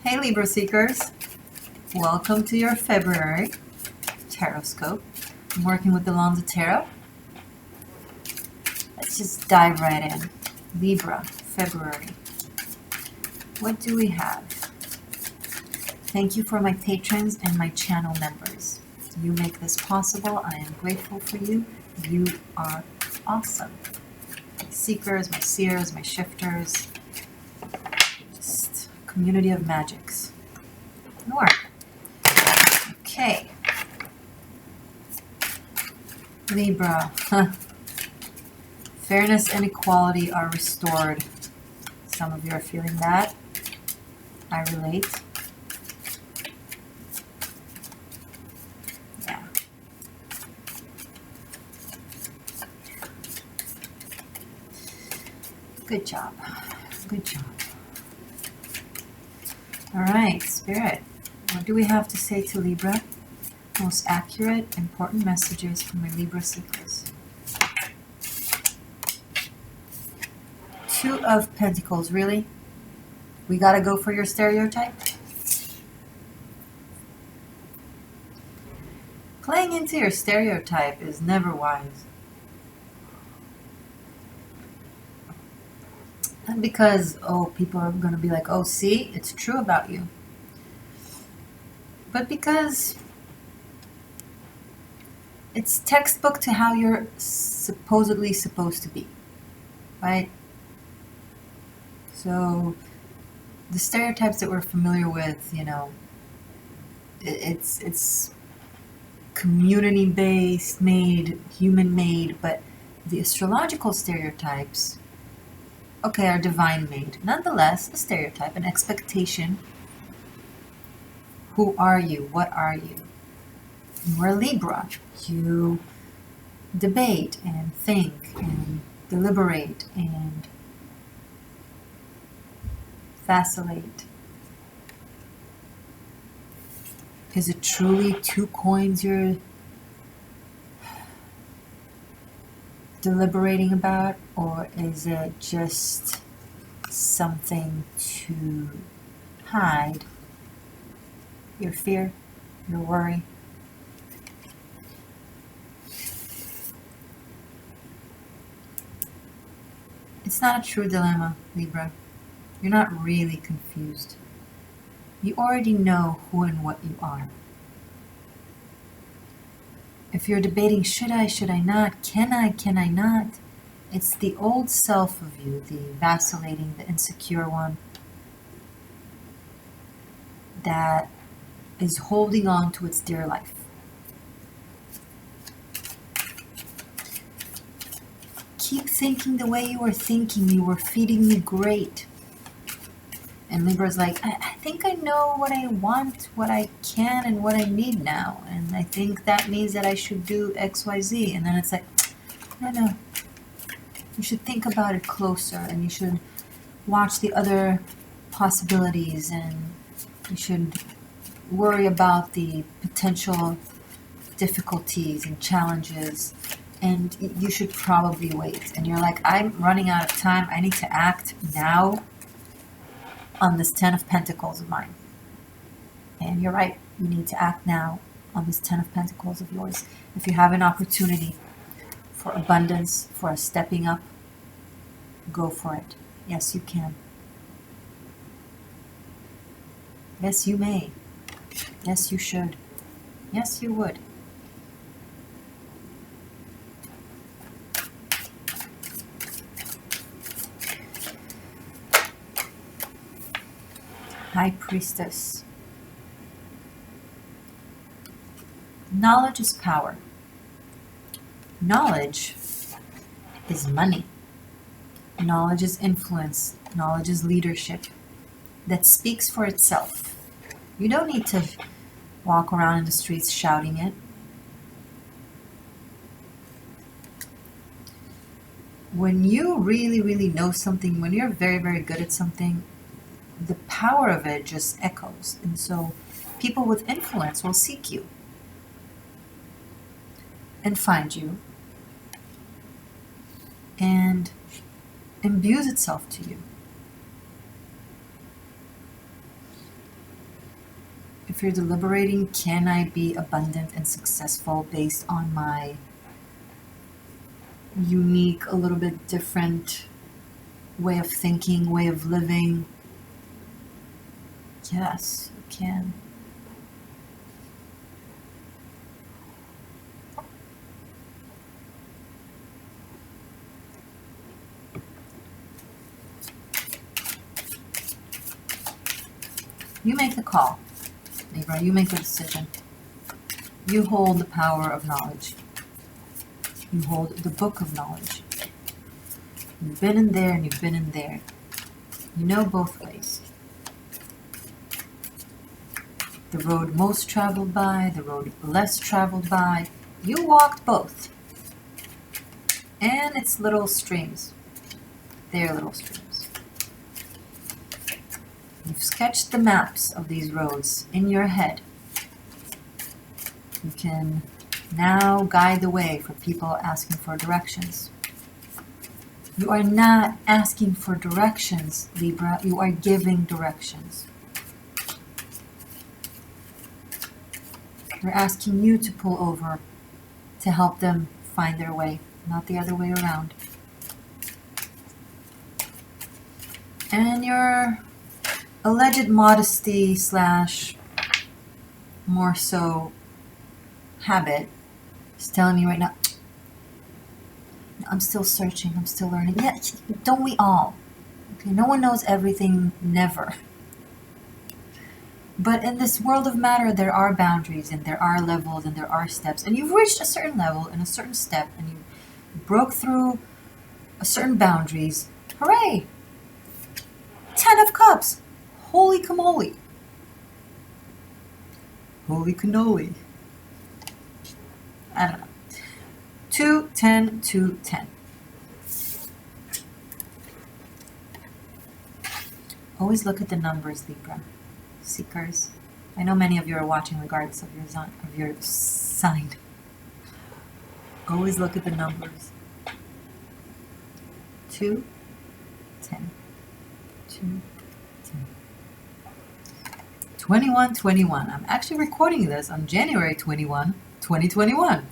Hey Libra Seekers, welcome to your February Taroscope. I'm working with the Wands of Tarot. Let's just dive right in. Libra, February. What do we have? Thank you for my patrons and my channel members. You make this possible. I am grateful for you. You are awesome. My seekers, my seers, my shifters. Just community of magics. More. Okay. Libra. Fairness and equality are restored. Some of you are feeling that. I relate. Yeah. Good job. Good job. All right, Spirit. What do we have to say to Libra? Most accurate, important messages from my Libra seekers. Two of Pentacles, really? We gotta go for your stereotype? Playing into your stereotype is never wise. Not because, oh, people are gonna be like, oh, see, it's true about you. But because it's textbook to how you're supposedly supposed to be, right? So the stereotypes that we're familiar with, you know, it's community-based, made, human-made, but the astrological stereotypes, okay, are divine-made. Nonetheless, a stereotype, an expectation. Who are you? What are you? You're a Libra. You debate and think and deliberate and vacillate. Is it truly two coins you're deliberating about, or is it just something to hide your fear, your worry? It's not a true dilemma, Libra. You're not really confused. You already know who and what you are. If you're debating, should I not, can I not, it's the old self of you, the vacillating, the insecure one, that is holding on to its dear life. Keep thinking the way you were thinking. You were feeding me great. And Libra's like, I think I know what I want, what I can, and what I need now. And I think that means that I should do X, Y, Z. And then it's like, no. You should think about it closer, and you should watch the other possibilities, and you should worry about the potential difficulties and challenges. And you should probably wait. And you're like, I'm running out of time. I need to act now on this 10 of Pentacles of mine. And you're right. You need to act now on this 10 of Pentacles of yours. If you have an opportunity for abundance, for a stepping up, go for it. Yes, you can. Yes, you may. Yes, you should. Yes, you would. High Priestess. Knowledge is power. Knowledge is money. Knowledge is influence. Knowledge is leadership that speaks for itself. You don't need to walk around in the streets shouting it. When you really, really know something, when you're very, very good at something, the power of it just echoes. And so people with influence will seek you and find you and imbues itself to you. If you're deliberating, can I be abundant and successful based on my unique, a little bit different way of thinking, way of living? Yes, you can. You make the call, Libra. You make the decision. You hold the power of knowledge. You hold the book of knowledge. You've been in there and you've been in there. You know both ways. The road most traveled by, the road less traveled by. You walked both. And it's little streams. They're little streams. You've sketched the maps of these roads in your head. You can now guide the way for people asking for directions. You are not asking for directions, Libra. You are giving directions. They're asking you to pull over to help them find their way, not the other way around. And your alleged modesty slash more so habit is telling me right now, I'm still searching, I'm still learning. Yeah, don't we all? Okay, no one knows everything, never. But in this world of matter, there are boundaries and there are levels and there are steps. And you've reached a certain level and a certain step and you broke through a certain boundaries. Hooray! 10 of Cups. Holy camole. Holy cannoli. I don't know. 2, 10, 2, 10. Always look at the numbers, Libra. Seekers. I know many of you are watching regardless of your sign. Always look at the numbers. 2, 10. 2, 10. 21, 21. I'm actually recording this on January 21, 2021.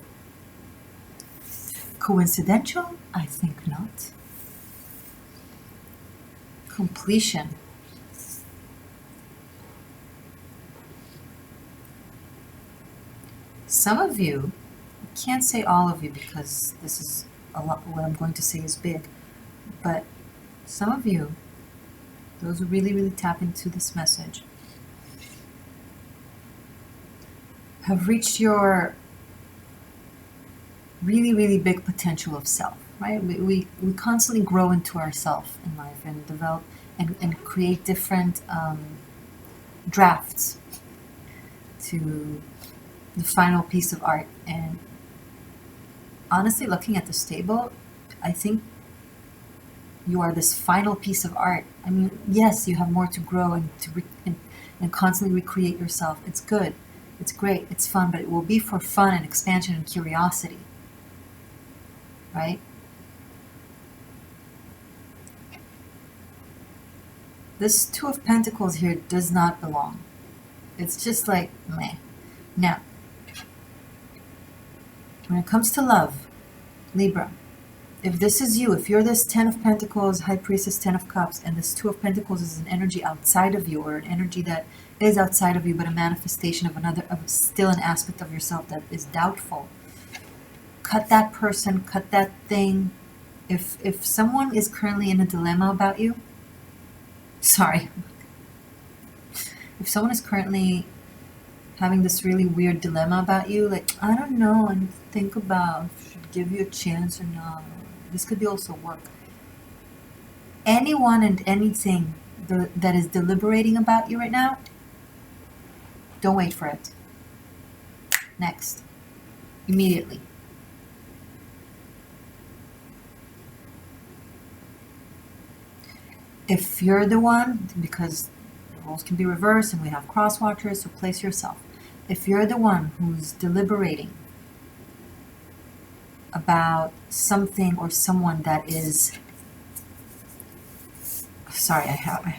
Coincidental? I think not. Completion. Some of you, I can't say all of you because this is a lot, what I'm going to say is big, but some of you, those who really, really tap into this message, have reached your really, really big potential of self, right? We constantly grow into ourselves in life and develop and create different drafts to the final piece of art. And honestly, looking at this table, I think you are this final piece of art. I mean, yes, you have more to grow and and constantly recreate yourself. It's good. It's great, it's fun, but it will be for fun and expansion and curiosity, right? This Two of Pentacles here does not belong. It's just like, meh. Now, when it comes to love, Libra, if this is you, if you're this 10 of Pentacles, High Priestess, 10 of Cups, and this 2 of Pentacles is an energy outside of you, or an energy that is outside of you, but a manifestation of still an aspect of yourself that is doubtful, cut that person, cut that thing. If someone is currently in a dilemma about you, sorry, if someone is currently having this really weird dilemma about you, like, I don't know, I need to think about if I should give you a chance or not. This could be also work. Anyone and anything that is deliberating about you right now, don't wait for it. Next. Immediately. If you're the one, because the roles can be reversed and we have cross watchers, so place yourself. If you're the one who's deliberating about something or someone that is, sorry, I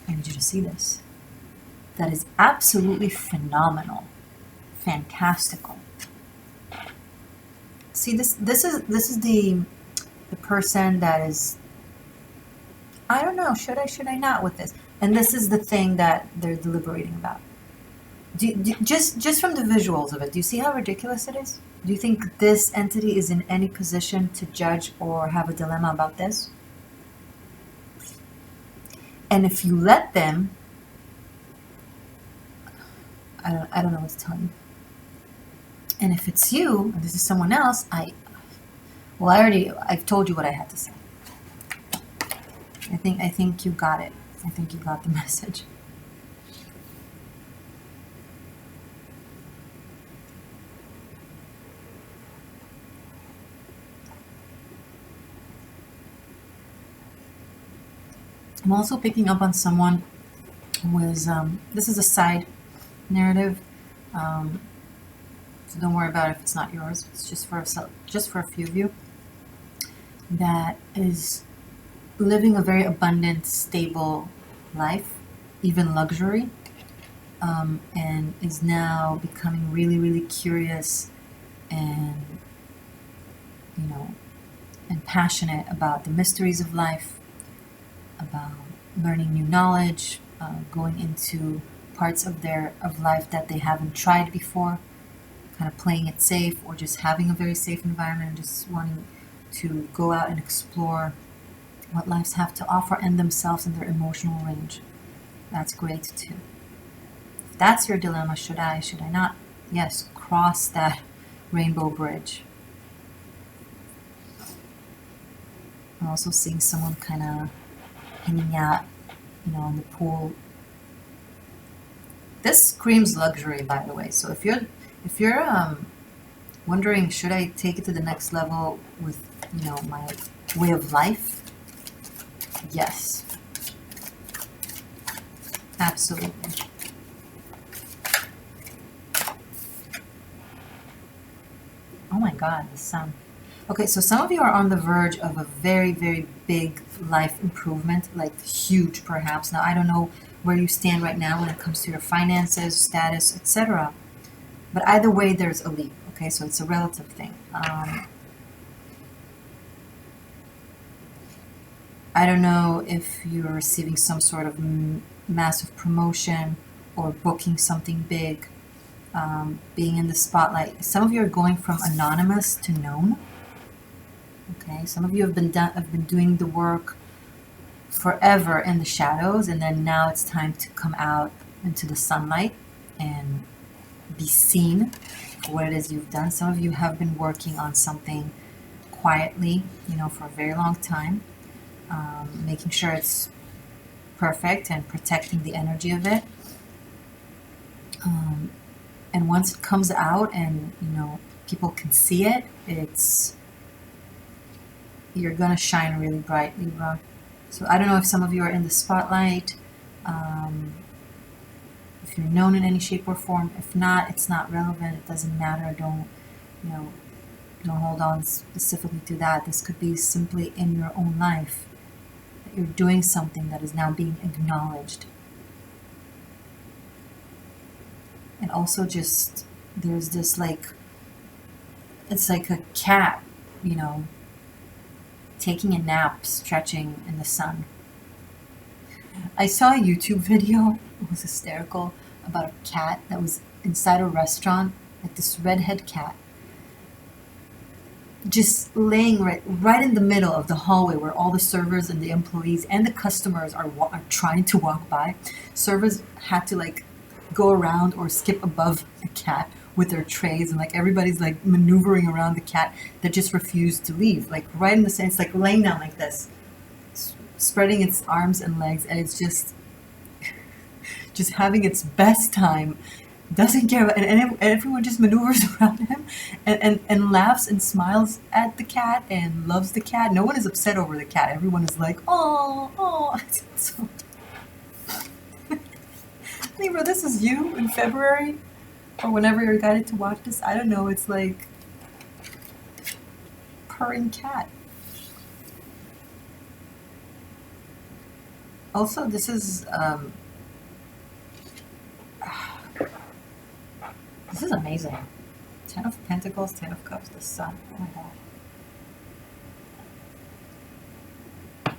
need you to see this. that is absolutely phenomenal, fantastical. See, this is the person that is, I don't know, should I not with this? And this is the thing that they're deliberating about. Just from the visuals of it, do you see how ridiculous it is? Do you think this entity is in any position to judge or have a dilemma about this? And if you let them, I don't know what to tell you. And if it's you, and this is someone else, I've told you what I had to say. I think you got it. I think you got the message. I'm also picking up on someone who is, this is a side narrative, so don't worry about it if it's not yours. It's just for a few of you, that is living a very abundant, stable life, even luxury, and is now becoming really, really curious and, and passionate about the mysteries of life, about learning new knowledge, going into parts of life that they haven't tried before, kind of playing it safe, or just having a very safe environment and just wanting to go out and explore what lives have to offer and themselves and their emotional range. That's great too. If that's your dilemma, should I not? Yes, cross that rainbow bridge. I'm also seeing someone kind of hanging out, in the pool. This screams luxury, by the way. So if you're wondering, should I take it to the next level with, my way of life? Yes. Absolutely. Oh my God, the sun. Okay, so some of you are on the verge of a very, very big life improvement, like huge perhaps. Now, I don't know where you stand right now when it comes to your finances, status, etc. But either way, there's a leap, okay? So it's a relative thing. I don't know if you're receiving some sort of massive promotion or booking something big, being in the spotlight. Some of you are going from anonymous to known. Okay, some of you have been doing the work forever in the shadows, and then now it's time to come out into the sunlight and be seen for what it is you've done. Some of you have been working on something quietly, for a very long time, making sure it's perfect and protecting the energy of it. And once it comes out and, people can see it, you're going to shine really bright, Libra. So I don't know if some of you are in the spotlight, if you're known in any shape or form. If not, it's not relevant. It doesn't matter. Don't hold on specifically to that. This could be simply in your own life that you're doing something that is now being acknowledged. And also just, there's this it's like a cat, taking a nap, stretching in the sun. I saw a YouTube video, it was hysterical, about a cat that was inside a restaurant, like this redhead cat, just laying right in the middle of the hallway where all the servers and the employees and the customers are trying to walk by. Servers had to go around or skip above the cat with their trays, and everybody's maneuvering around the cat that just refused to leave, right in the center. It's laying down like this, spreading its arms and legs, and it's just having its best time, doesn't care about, and everyone just maneuvers around him and laughs and smiles at the cat and loves the cat. No one is upset over the cat. Everyone is like, oh. So, Libra, this is you in February, or whenever you're guided to watch this. I don't know, it's like purring cat. Also, this is This is amazing. 10 of Pentacles, 10 of Cups, the Sun. Oh my God.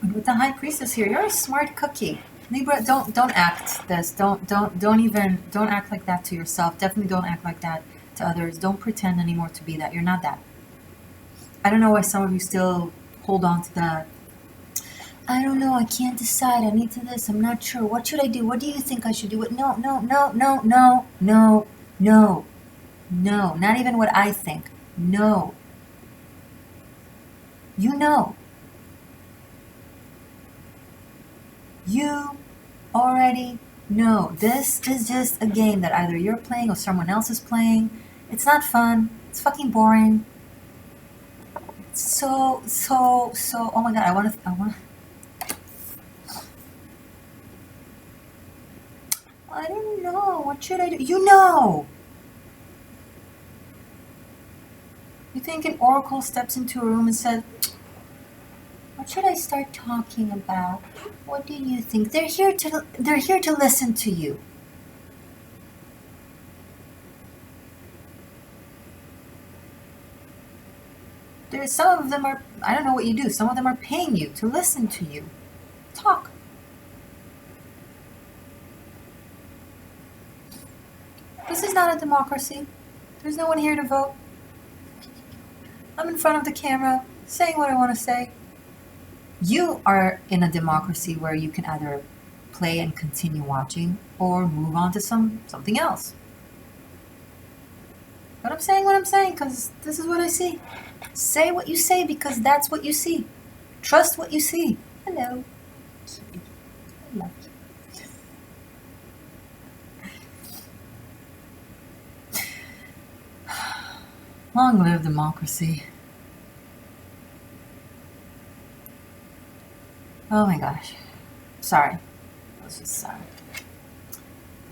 And with the High Priestess here, you're a smart cookie. Libra, don't act this. Don't act like that to yourself. Definitely don't act like that to others. Don't pretend anymore to be that. You're not that. I don't know why some of you still hold on to that. I don't know. I can't decide. I need to this. I'm not sure. What should I do? What do you think I should do? No. Not even what I think. No. You know. You already know. This is just a game that either you're playing or someone else is playing. It's not fun. It's fucking boring. So, oh my God, I want I don't know, what should I do? You know! You think an oracle steps into a room and says, what should I start talking about? What do you think? They're here to listen to you. Some of them are, I don't know what you do, some of them are paying you to listen to you. Talk. This is not a democracy. There's no one here to vote. I'm in front of the camera, saying what I want to say. You are in a democracy where you can either play and continue watching or move on to something else. But I'm saying what I'm saying because this is what I see. Say what you say because that's what you see. Trust what you see. Hello. I love you. Long live democracy. Oh my gosh. Sorry. That was just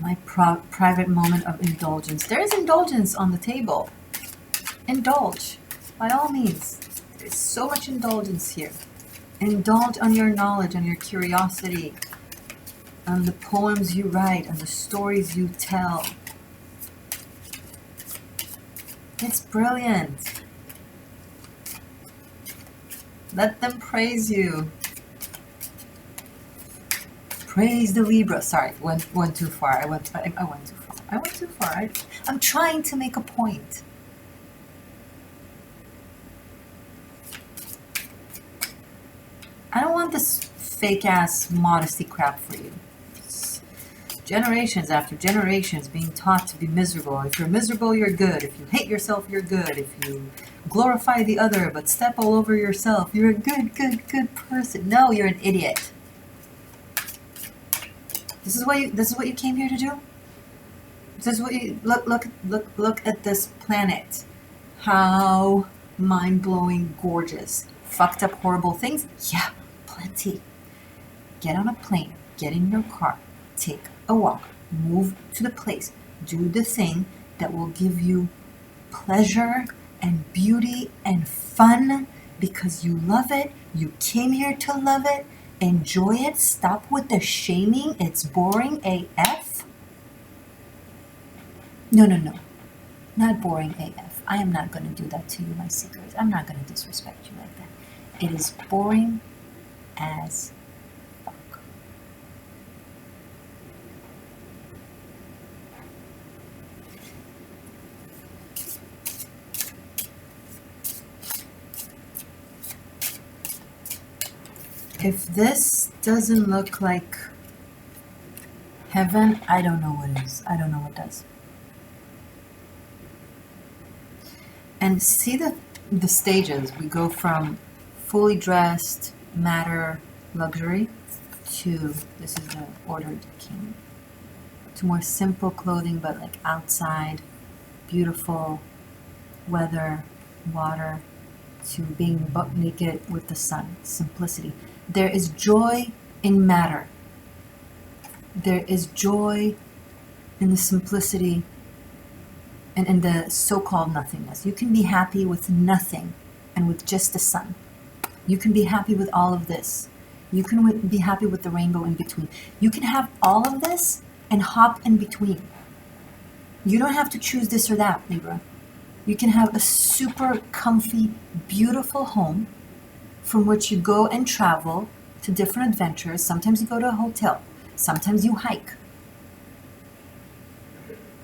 my private moment of indulgence. There is indulgence on the table. Indulge. By all means. There's so much indulgence here. Indulge on your knowledge, on your curiosity, on the poems you write, on the stories you tell. It's brilliant. Let them praise you. Praise the Libra. Sorry, went too far. I went too far. I'm trying to make a point. I don't want this fake ass modesty crap for you. It's generations after generations being taught to be miserable. If you're miserable, you're good. If you hate yourself, you're good. If you glorify the other but step all over yourself, you're a good person. No, you're an idiot. This is what you came here to do? This is what you look at this planet. How mind-blowing, gorgeous. Fucked up, horrible things? Yeah, plenty. Get on a plane, get in your car, take a walk, move to the place, do the thing that will give you pleasure and beauty and fun because you love it, you came here to love it, enjoy it, stop with the shaming, it's boring AF. No, not boring AF. I am not going to do that to you, my seekers. I'm not going to disrespect you like that. It is boring as fuck. If this doesn't look like heaven, I don't know what is. I don't know what does. And see the stages. We go from fully dressed, matter, luxury, to, this is the ordered king, to more simple clothing, but like outside, beautiful weather, water, to being butt naked with the sun, simplicity. There is joy in matter. There is joy in the simplicity and in the so-called nothingness. You can be happy with nothing and with just the sun. You can be happy with all of this. You can be happy with the rainbow in between. You can have all of this and hop in between. You don't have to choose this or that, Libra. You can have a super comfy, beautiful home from which you go and travel to different adventures. Sometimes you go to a hotel. Sometimes you hike.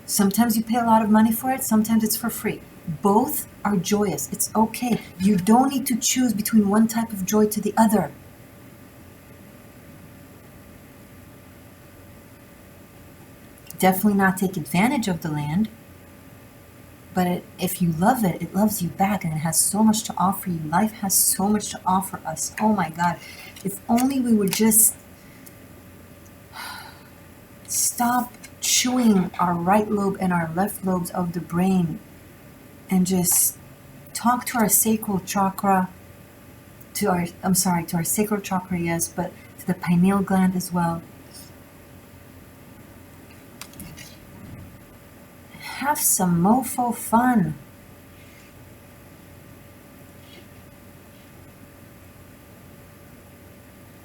Sometimes you pay a lot of money for it. Sometimes it's for free. Both are joyous. It's okay. You don't need to choose between one type of joy to the other. Definitely not take advantage of the land. But if you love it, it loves you back, and it has so much to offer you. Life has so much to offer us. Oh my God. If only we would just stop chewing our right lobe and our left lobes of the brain and just talk to our sacral chakra, to our sacral chakra, yes, but to the pineal gland as well. Have some mofo fun.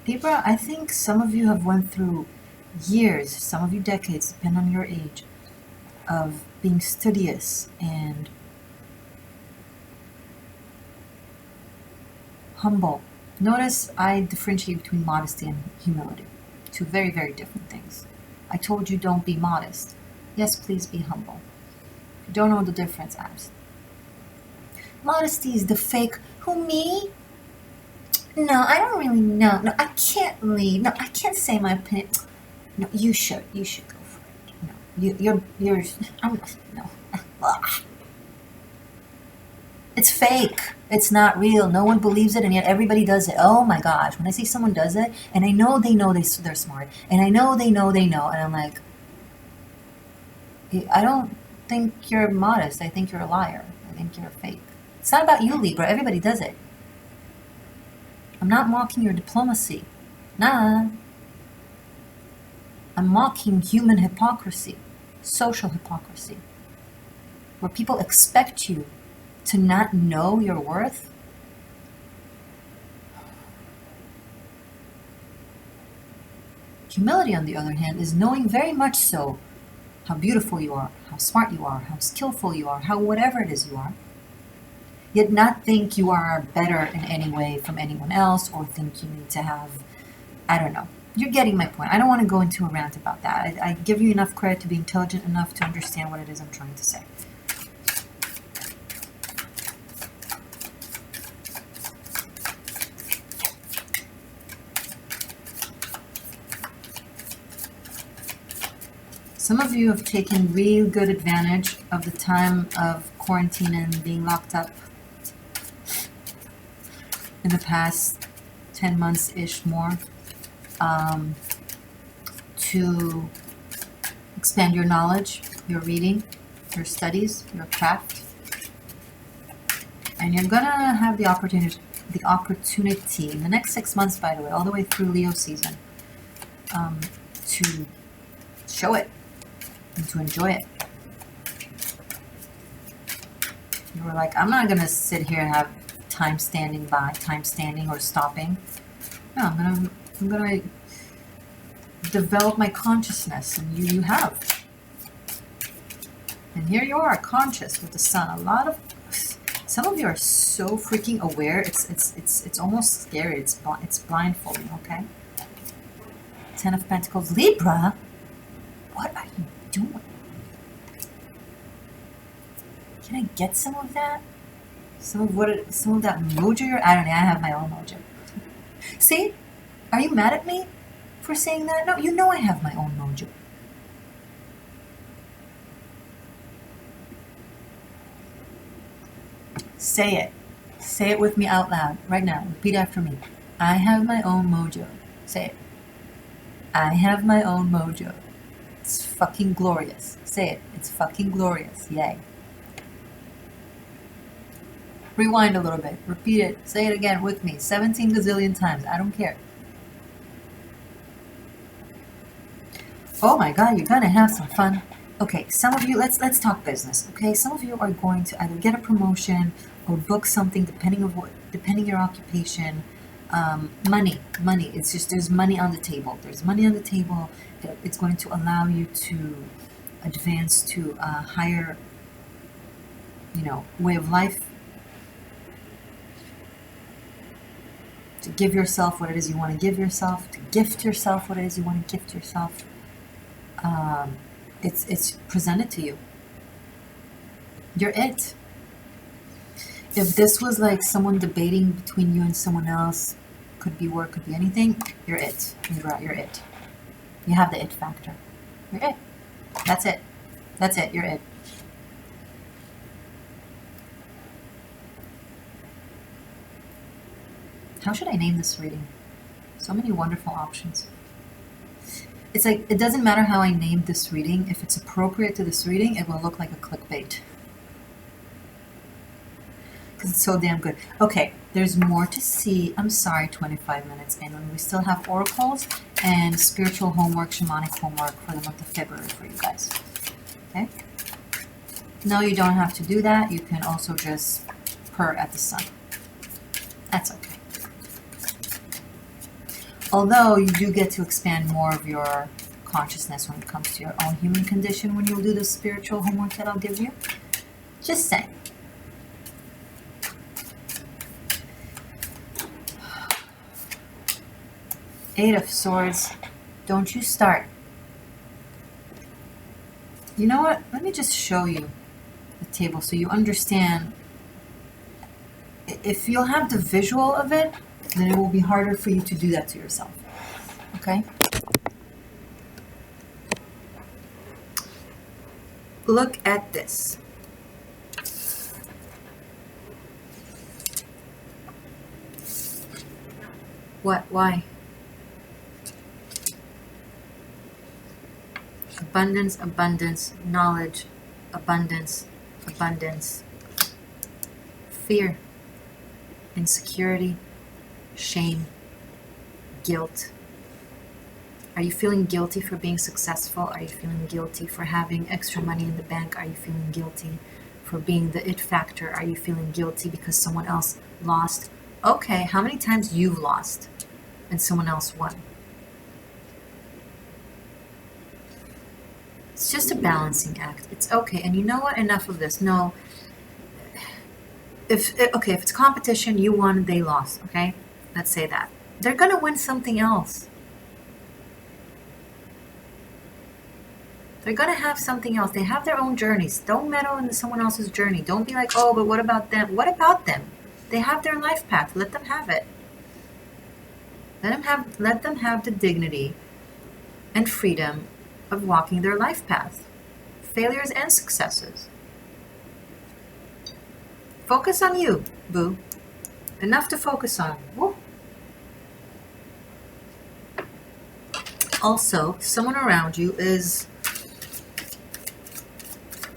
Libra, I think some of you have went through years, some of you decades, depending on your age, of being studious and humble. Notice I differentiate between modesty and humility. Two very, very different things. I told you don't be modest. Yes, please be humble. If you don't know the difference, ask. Modesty is the fake, who, me? No, I don't really know. No, I can't leave. No, I can't say my opinion. No, you should go for it. No, no. It's fake. It's not real. No one believes it, and yet everybody does it. Oh my gosh, when I see someone does it, and I know they're smart, and I know they know, and I'm like, I don't think you're modest. I think you're a liar. I think you're fake. It's not about you, Libra. Everybody does it. I'm not mocking your diplomacy. Nah. I'm mocking human hypocrisy, social hypocrisy, where people expect you to not know your worth. Humility, on the other hand, is knowing very much so how beautiful you are, how smart you are, how skillful you are, how whatever it is you are, yet not think you are better in any way from anyone else, or think you need to have, I don't know. You're getting my point. I don't want to go into a rant about that. I give you enough credit to be intelligent enough to understand what it is I'm trying to say. Some of you have taken real good advantage of the time of quarantine and being locked up in the past 10 months-ish more, to expand your knowledge, your reading, your studies, your craft. And you're gonna have the opportunity in the next 6 months, by the way, all the way through Leo season, to show it and to enjoy it. You were like, I'm not gonna sit here and have time standing or stopping. No, I'm gonna develop my consciousness, and you have. And here you are, conscious with the sun. Some of you are so freaking aware. It's almost scary. It's blindfolding. Okay. 10 of Pentacles, Libra. What are you doing? Can I get some of that? Some of that mojo? I don't know. I have my own mojo. See? Are you mad at me for saying that? No, you know I have my own mojo. Say it. Say it with me out loud right now. Repeat after me. I have my own mojo. Say it. I have my own mojo. It's fucking glorious. Say it. It's fucking glorious. Yay. Rewind a little bit. Repeat it. Say it again with me. 17 gazillion times. I don't care. Oh my God, you're gonna have some fun. Okay, some of you, let's talk business. Okay, some of you are going to either get a promotion or book something, depending your occupation. Money. It's just, there's money on the table. There's money on the table. It's going to allow you to advance to a higher, way of life, to give yourself what it is you want to give yourself, to gift yourself what it is you want to gift yourself. It's presented to you. You're it. If this was like someone debating between you and someone else, could be work, could be anything, you're it. You're it. You have the it factor. You're it. That's it. That's it. You're it. How should I name this reading? So many wonderful options. It's like, it doesn't matter how I name this reading. If it's appropriate to this reading, it will look like a clickbait. Because it's so damn good. Okay, there's more to see. I'm sorry, 25 minutes in. And we still have oracles and spiritual homework, shamanic homework for the month of February for you guys. Okay? No, you don't have to do that. You can also just purr at the sun. That's okay. Although you do get to expand more of your consciousness when it comes to your own human condition when you do the spiritual homework that I'll give you. Just saying. Eight of Swords. Don't you start. You know what? Let me just show you the table so you understand. If you'll have the visual of it, then it will be harder for you to do that to yourself. Okay? Look at this. What? Why? Abundance, abundance, knowledge, abundance, abundance, fear, insecurity, shame, guilt. Are you feeling guilty for being successful? Are you feeling guilty for having extra money in the bank? Are you feeling guilty for being the it factor? Are you feeling guilty because someone else lost? Okay, how many times you've lost and someone else won? It's just a balancing act. It's okay. And you know what? Enough of this. No. If it's competition, you won, they lost. Okay? Let's say that. They're going to win something else. They're going to have something else. They have their own journeys. Don't meddle into someone else's journey. Don't be like, oh, but what about them? What about them? They have their life path. Let them have it. Let them have the dignity and freedom of walking their life path. Failures and successes. Focus on you, boo. Enough to focus on. Woo. Also, someone around you is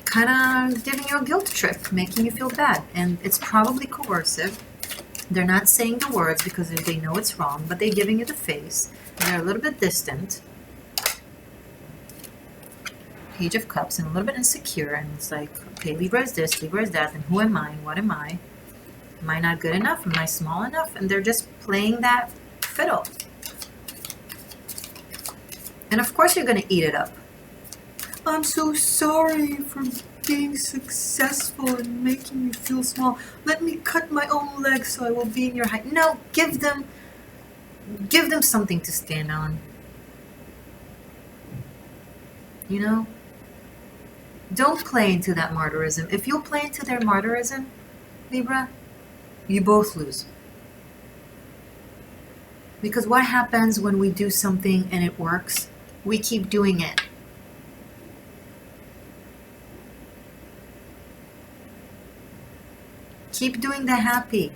kind of giving you a guilt trip, making you feel bad. And it's probably coercive. They're not saying the words because they know it's wrong, but they're giving you the face. They're a little bit distant. Page of Cups, and a little bit insecure. And it's like, okay, Libra is this, Libra is that, and who am I? What am I? Am I not good enough? Am I small enough? And they're just playing that fiddle. And of course you're going to eat it up. I'm so sorry for being successful and making you feel small. Let me cut my own legs so I will be in your height. No, give them something to stand on. You know? Don't play into that martyrism. If you play into their martyrism, Libra, you both lose. Because what happens when we do something and it works? We keep doing it. Keep doing the happy.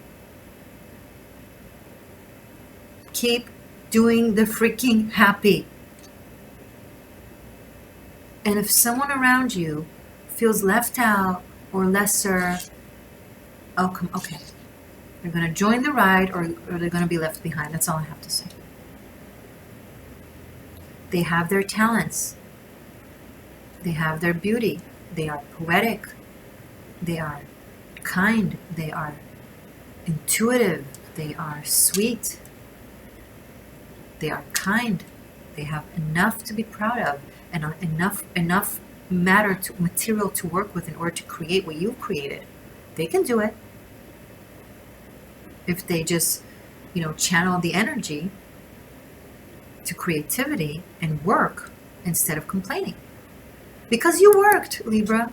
Keep doing the freaking happy. And if someone around you feels left out or lesser, okay. They're going to join the ride or they're going to be left behind. That's all I have to say. They have their talents. They have their beauty. They are poetic. They are kind. They are intuitive. They are sweet. They are kind. They have enough to be proud of and enough material to work with in order to create what you've created. They can do it if they just, channel the energy to creativity and work instead of complaining. Because you worked, Libra.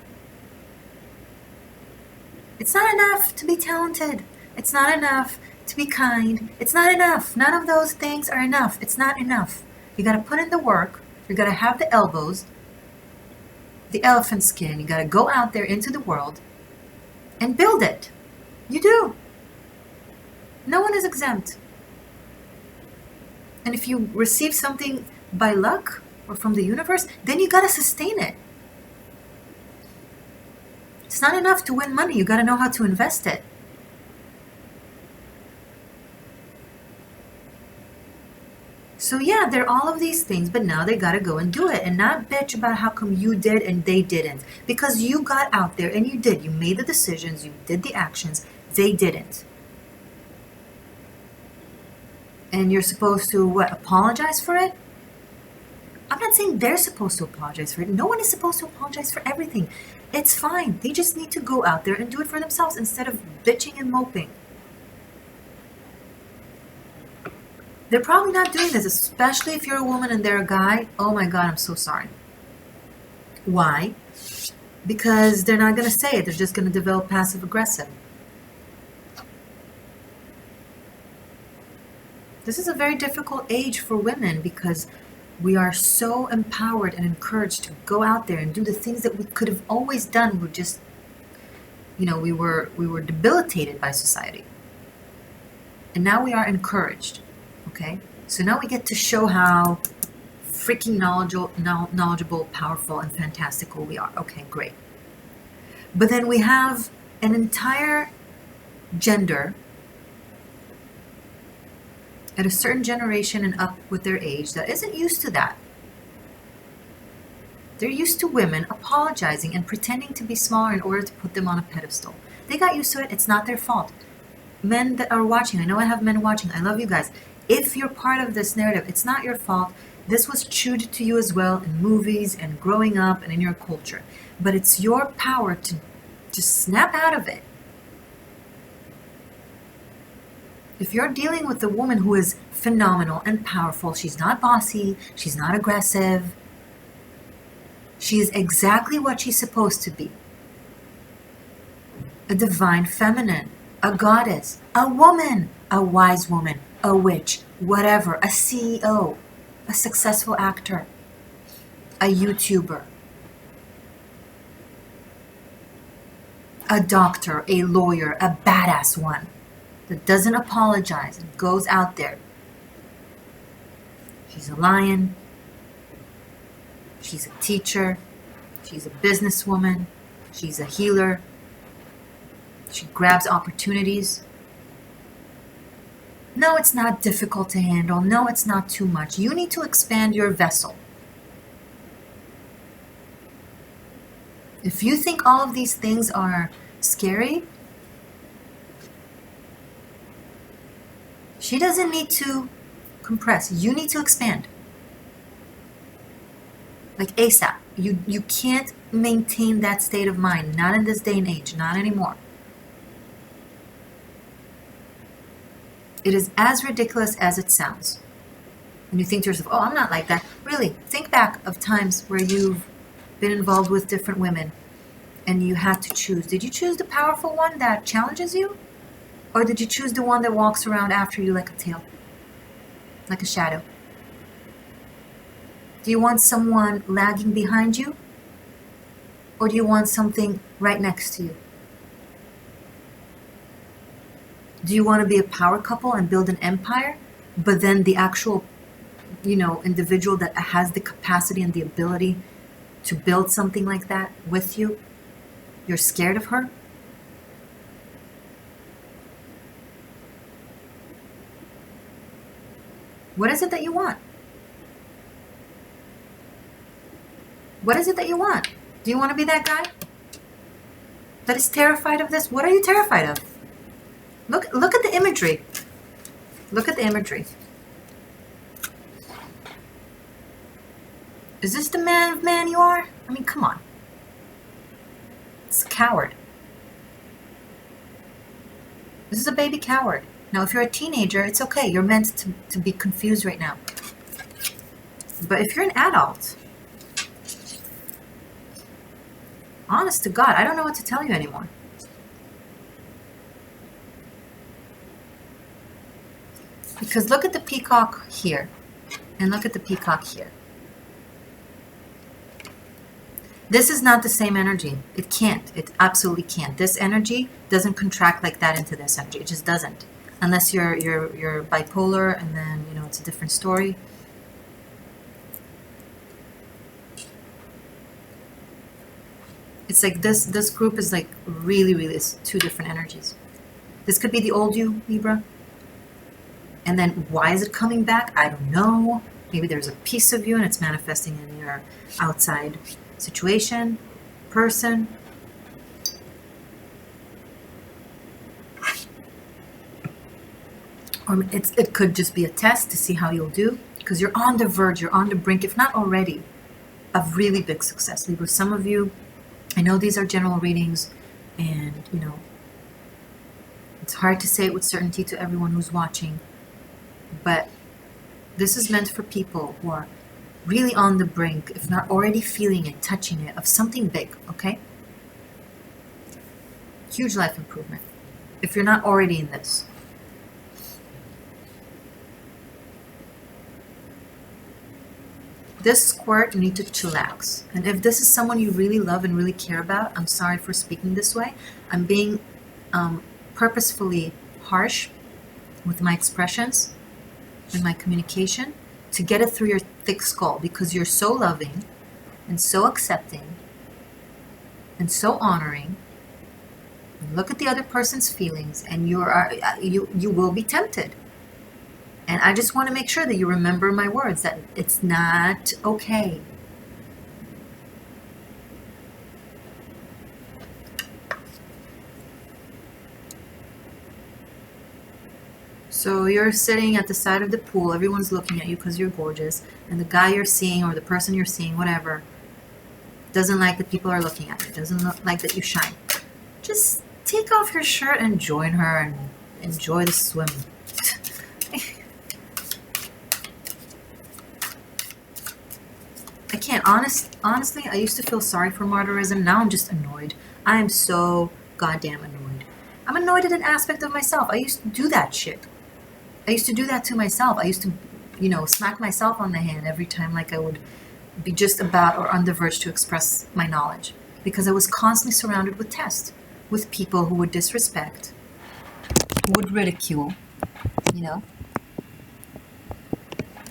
It's not enough to be talented. It's not enough to be kind. It's not enough. None of those things are enough. It's not enough. You got to put in the work. You got to have the elbows, the elephant skin. You got to go out there into the world and build it. You do. No one is exempt. And if you receive something by luck or from the universe, then you got to sustain it. It's not enough to win money. You got to know how to invest it. So yeah, there are all of these things, but now they got to go and do it and not bitch about how come you did and they didn't. Because you got out there and you did. You made the decisions. You did the actions. They didn't. And you're supposed to, what, apologize for it? I'm not saying they're supposed to apologize for it. No one is supposed to apologize for everything. It's fine. They just need to go out there and do it for themselves instead of bitching and moping. They're probably not doing this, especially if you're a woman and they're a guy. Oh my God, I'm so sorry. Why? Because they're not going to say it. They're just going to develop passive aggressive. This is a very difficult age for women because we are so empowered and encouraged to go out there and do the things that we could have always done. We're just, we were debilitated by society. And now we are encouraged. Okay? So now we get to show how freaking knowledgeable, powerful, and fantastical we are. Okay, great. But then we have an entire gender at a certain generation and up with their age that isn't used to that. They're used to women apologizing and pretending to be smaller in order to put them on a pedestal. They got used to it. It's not their fault. Men that are watching, I know I have men watching. I love you guys. If you're part of this narrative, it's not your fault. This was chewed to you as well in movies and growing up and in your culture. But it's your power to just snap out of it. If you're dealing with a woman who is phenomenal and powerful, she's not bossy, she's not aggressive, she is exactly what she's supposed to be. A divine feminine, a goddess, a woman, a wise woman, a witch, whatever, a CEO, a successful actor, a YouTuber, a doctor, a lawyer, a badass one that doesn't apologize and goes out there. She's a lion. She's a teacher. She's a businesswoman. She's a healer. She grabs opportunities. No, it's not difficult to handle. No, it's not too much. You need to expand your vessel. If you think all of these things are scary, she doesn't need to compress. You need to expand. Like ASAP. You can't maintain that state of mind. Not in this day and age. Not anymore. It is as ridiculous as it sounds. And you think to yourself, oh, I'm not like that. Really, think back of times where you've been involved with different women and you had to choose. Did you choose the powerful one that challenges you? Or did you choose the one that walks around after you like a tail? Like a shadow? Do you want someone lagging behind you? Or do you want something right next to you? Do you want to be a power couple and build an empire, but then the actual, individual that has the capacity and the ability to build something like that with you, you're scared of her? What is it that you want? What is it that you want? Do you want to be that guy that is terrified of this? What are you terrified of? Look at the imagery. Look at the imagery. Is this the man you are? I mean, come on. It's a coward. This is a baby coward. Now, if you're a teenager, it's okay. You're meant to be confused right now. But if you're an adult, honest to God, I don't know what to tell you anymore. Because look at the peacock here, and look at the peacock here. This is not the same energy. It can't. It absolutely can't. This energy doesn't contract like that into this energy. It just doesn't. Unless you're bipolar, and then, you know, it's a different story. It's like this group is like really, it's two different energies. This could be the old you, Libra. And then why is it coming back? I don't know. Maybe there's a piece of you and it's manifesting in your outside situation, person. Or it could just be a test to see how you'll do, because you're on the verge, you're on the brink, if not already, of really big success. Libra, some of you, I know these are general readings, and, you know, it's hard to say it with certainty to everyone who's watching, but this is meant for people who are really on the brink, if not already feeling it, touching it, of something big, okay? Huge life improvement, if you're not already in this. This squirt, you need to chillax. And if this is someone you really love and really care about, I'm sorry for speaking this way. I'm being purposefully harsh with my expressions and my communication to get it through your thick skull, because you're so loving and so accepting and so honoring. Look at the other person's feelings, and you will be tempted. And I just want to make sure that you remember my words, that it's not okay. So you're sitting at the side of the pool, everyone's looking at you because you're gorgeous, and the guy you're seeing, or the person you're seeing, whatever, doesn't like that people are looking at you, doesn't like that you shine. Just take off your shirt and join her and enjoy the swim. I can't. Honestly, I used to feel sorry for martyrism. Now I'm just annoyed. I am so goddamn annoyed. I'm annoyed at an aspect of myself. I used to do that shit. I used to do that to myself. I used to, you know, smack myself on the hand every time, like I would be just about or on the verge to express my knowledge. Because I was constantly surrounded with tests, with people who would disrespect, who would ridicule, you know.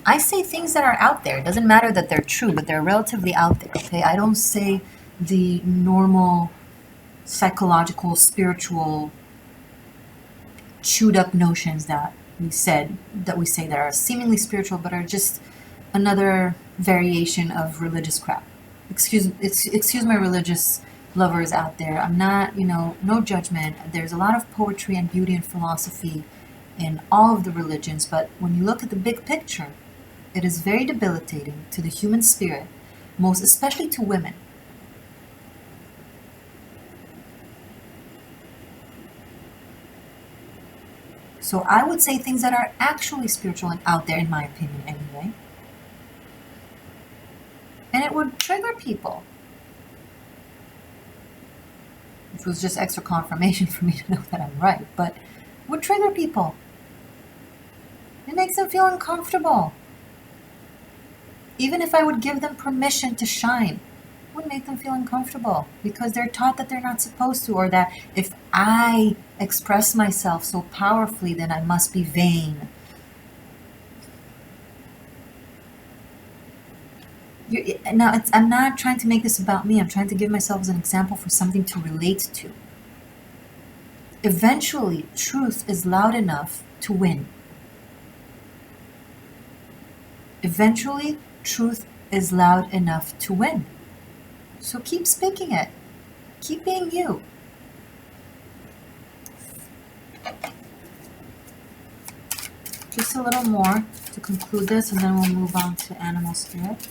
I say things that are out there. It doesn't matter that they're true, but they're relatively out there, okay? I don't say the normal psychological, spiritual, chewed up notions that we say that are seemingly spiritual, but are just another variation of religious crap. Excuse my religious lovers out there. I'm not, you know, no judgment. There's a lot of poetry and beauty and philosophy in all of the religions, but when you look at the big picture, it is very debilitating to the human spirit, most especially to women. So I would say things that are actually spiritual and out there, in my opinion anyway. And it would trigger people. Which was just extra confirmation for me to know that I'm right, but it would trigger people. It makes them feel uncomfortable. Even if I would give them permission to shine, it would make them feel uncomfortable because they're taught that they're not supposed to, or that if I express myself so powerfully, then I must be vain. Now, I'm not trying to make this about me. I'm trying to give myself as an example for something to relate to. Eventually, truth is loud enough to win. Eventually, truth is loud enough to win. So keep speaking it. Keep being you. Just a little more to conclude this, and then we'll move on to animal spirit.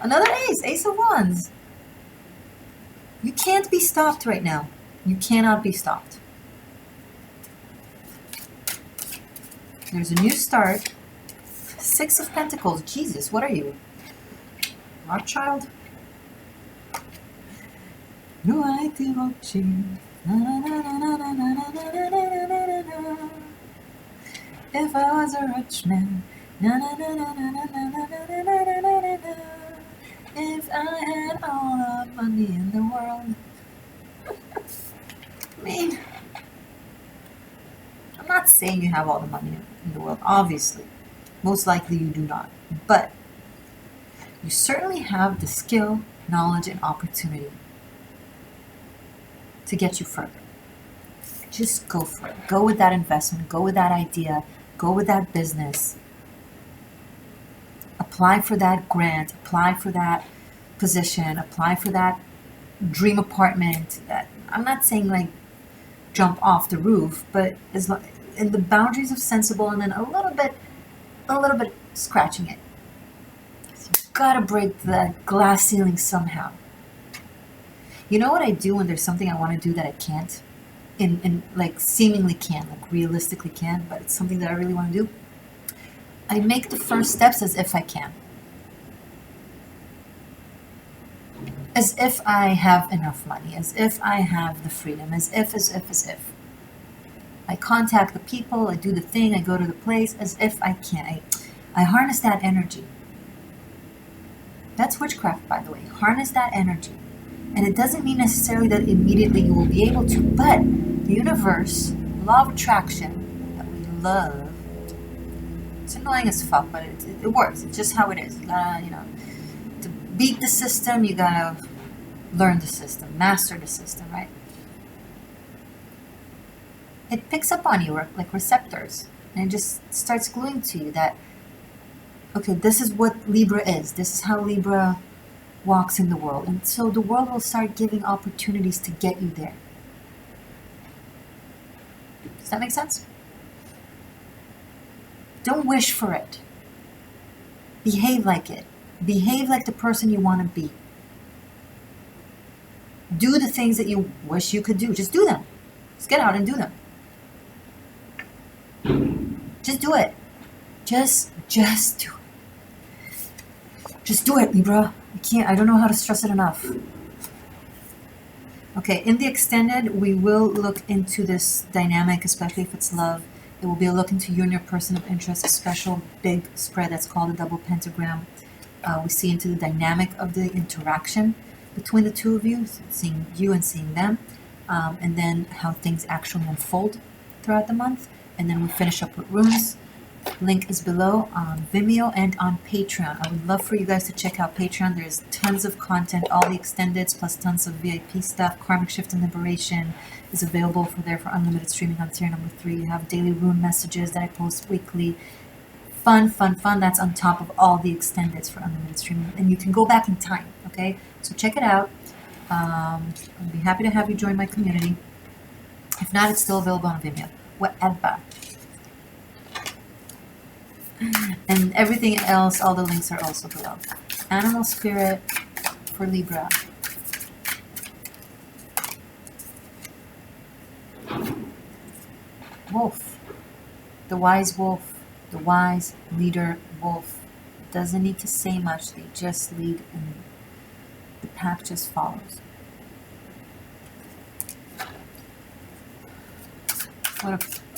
Another ace, Ace of Wands. You can't be stopped right now. You cannot be stopped. There's a new start. 6 of Pentacles. Jesus, what are you? Rothschild? No, I te voce. If I was a rich man. If I had all the money in the world. I mean, I'm not saying you have all the money in the world, obviously. Most likely you do not. But you certainly have the skill, knowledge, and opportunity to get you further. Just go for it. Go with that investment. Go with that idea. Go with that business. Apply for that grant. Apply for that position. Apply for that dream apartment. I'm not saying like jump off the roof, but as long, in the boundaries of sensible, and then a little bit scratching it. So you've got to break the glass ceiling somehow. You know what I do when there's something I want to do that I can't? In like seemingly can, like realistically can, but it's something that I really want to do. I make the first steps as if I can. As if I have enough money, as if I have the freedom, as if. I contact the people, I do the thing, I go to the place, as if I can. I harness that energy. That's witchcraft, by the way. Harness that energy. And it doesn't mean necessarily that immediately you will be able to, but the universe, law of attraction that we love, it's annoying as fuck, but it works. It's just how it is. You gotta, to beat the system, you gotta learn the system, master the system, right? It picks up on you like receptors, and it just starts gluing to you that, okay, this is what Libra is. This is how Libra walks in the world. And so the world will start giving opportunities to get you there. Does that make sense? Don't wish for it. Behave like it. Behave like the person you want to be. Do the things that you wish you could do. Just do them. Just get out and do them. Just do it. Just do it. Just do it, Libra. I don't know how to stress it enough. Okay, in the extended, we will look into this dynamic, especially if it's love. It will be a look into you and your person of interest, a special big spread that's called a double pentagram. We see into the dynamic of the interaction between the two of you, seeing you and seeing them, and then how things actually unfold throughout the month. And then we finish up with runes. Link is below on Vimeo and on Patreon. I would love for you guys to check out Patreon. There's tons of content, all the extendeds, plus tons of VIP stuff. Karmic Shift and Liberation is available for unlimited streaming on tier number 3. You have daily rune messages that I post weekly. Fun. That's on top of all the extendeds for unlimited streaming. And you can go back in time, okay? So check it out. I'll be happy to have you join my community. If not, it's still available on Vimeo. Whatever. And everything else, all the links are also below. Animal spirit for Libra. Wolf. The wise wolf. The wise leader wolf. Doesn't need to say much. They just lead and the pack just follows.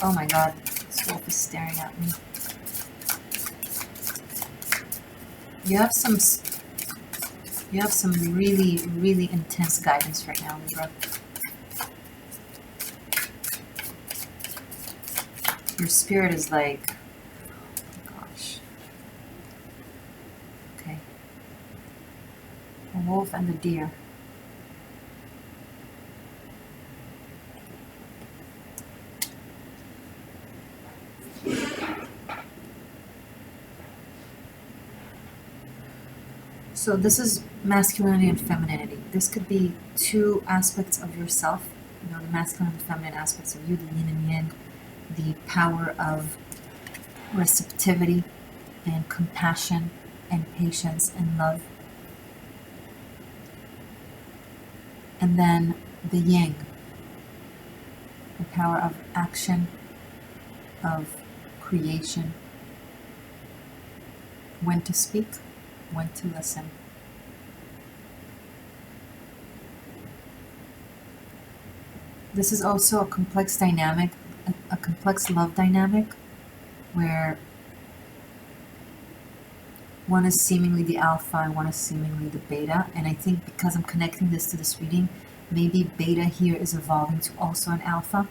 Oh my god. This wolf is staring at me. You have some really, really intense guidance right now, Libra. Your spirit is like, oh my gosh. Okay. A wolf and a deer. So this is masculinity and femininity. This could be two aspects of yourself, the masculine and feminine aspects of you, the yin and yang, the power of receptivity and compassion and patience and love. And then the yin, the power of action, of creation, when to speak, when to listen. This is also a complex dynamic, a complex love dynamic, where one is seemingly the alpha and one is seemingly the beta. And I think because I'm connecting this to this reading, maybe beta here is evolving to also an alpha.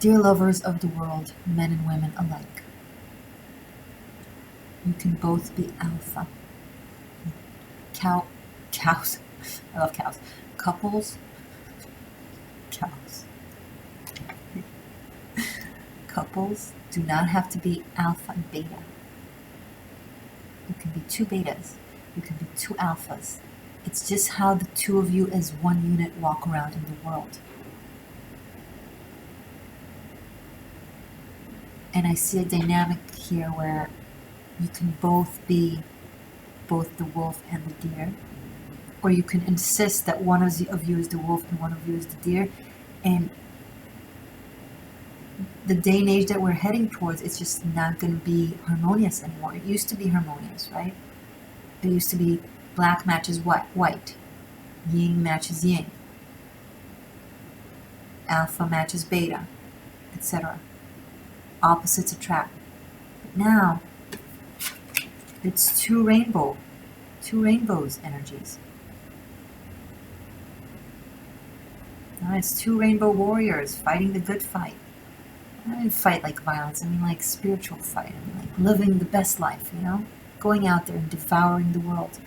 Dear lovers of the world, men and women alike, you can both be alpha. Cows. I love cows. Couples. Cows. Couples do not have to be alpha and beta. You can be two betas. You can be two alphas. It's just how the two of you as one unit walk around in the world. And I see a dynamic here where you can both be both the wolf and the deer. Or you can insist that one of you is the wolf and one of you is the deer. And the day and age that we're heading towards, it's just not going to be harmonious anymore. It used to be harmonious, right? It used to be black matches white, yin matches yin, alpha matches beta, etc. Opposites attract. But now, it's two rainbows energies. Now it's two rainbow warriors fighting the good fight. I don't mean fight like violence, I mean like spiritual fight. I mean like living the best life, you know? Going out there and devouring the world.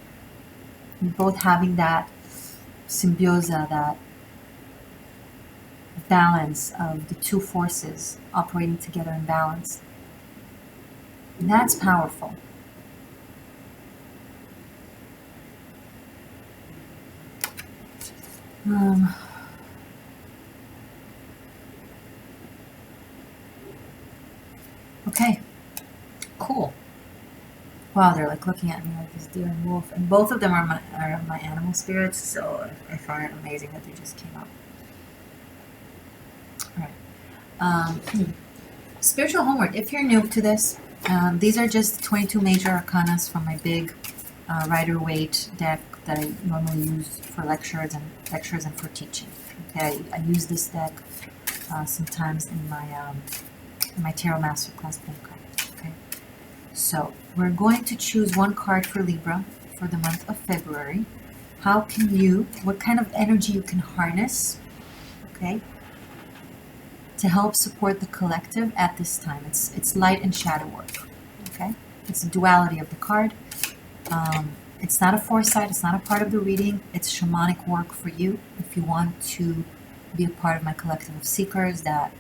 And both having that symbiosis, that balance of the two forces operating together in balance. And that's powerful. Okay, cool. Wow, they're like looking at me like this deer and wolf, and both of them are my animal spirits, so I find it amazing that they just came up. All right. Spiritual homework. If you're new to this, these are just 22 major arcanas from my big Rider-Waite deck that I normally use for lectures and for teaching. Okay, I use this deck sometimes in my Tarot Masterclass book. Okay, so we're going to choose one card for Libra for the month of February. What kind of energy you can harness, okay, to help support the collective at this time. It's light and shadow work, okay? It's the duality of the card. It's not a foresight, it's not a part of the reading, it's shamanic work for you if you want to be a part of my collective of seekers, that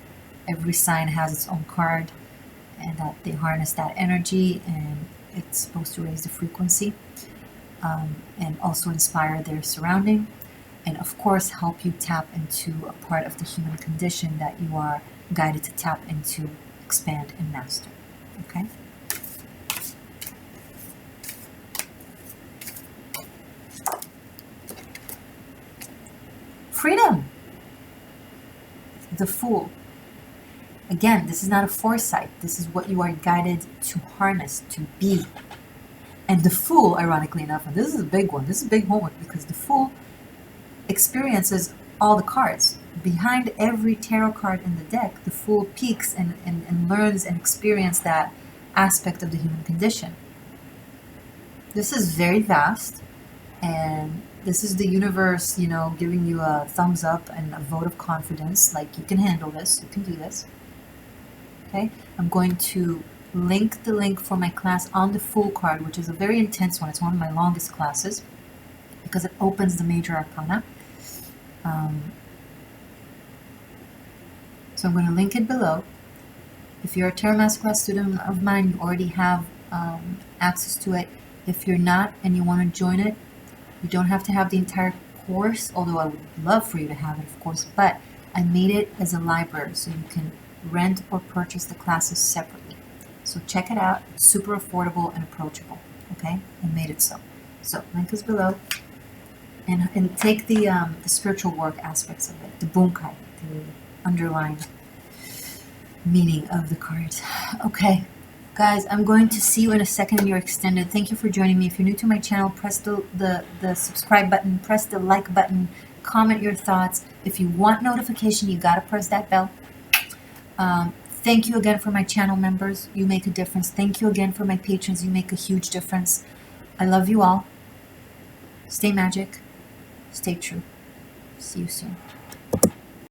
every sign has its own card and that they harness that energy, and it's supposed to raise the frequency and also inspire their surrounding, and of course help you tap into a part of the human condition that you are guided to tap into, expand, and master. Okay? Freedom. The Fool. Again, this is not a foresight. This is what you are guided to harness, to be. And the Fool, ironically enough, and this is a big one, this is a big homework, because the Fool experiences all the cards. Behind every tarot card in the deck, the Fool peeks and learns and experiences that aspect of the human condition. This is very vast, and this is the universe, you know, giving you a thumbs up and a vote of confidence, like you can handle this, you can do this. Okay, I'm going to link the link for my class on the Fool card, which is a very intense one. It's one of my longest classes because it opens the major arcana. So I'm going to link it below. If you're a Tarot Masterclass student of mine, you already have access to it. If you're not and you want to join it, you don't have to have the entire course, although I would love for you to have it, of course, but I made it as a library so you can rent or purchase the classes separately. So check it out. It's super affordable and approachable. Okay? I made it so. So link is below. and take the spiritual work aspects of it, the bunkai, the underlying meaning of the cards. Okay, guys, I'm going to see you in a second in your extended. Thank you for joining me. If you're new to my channel, press the subscribe button, press the like button, comment your thoughts. If you want notification, you gotta press that bell. Thank you again for my channel members. You make a difference. Thank you again for my patrons. You make a huge difference. I love you all. Stay magic. Stay true. See you soon.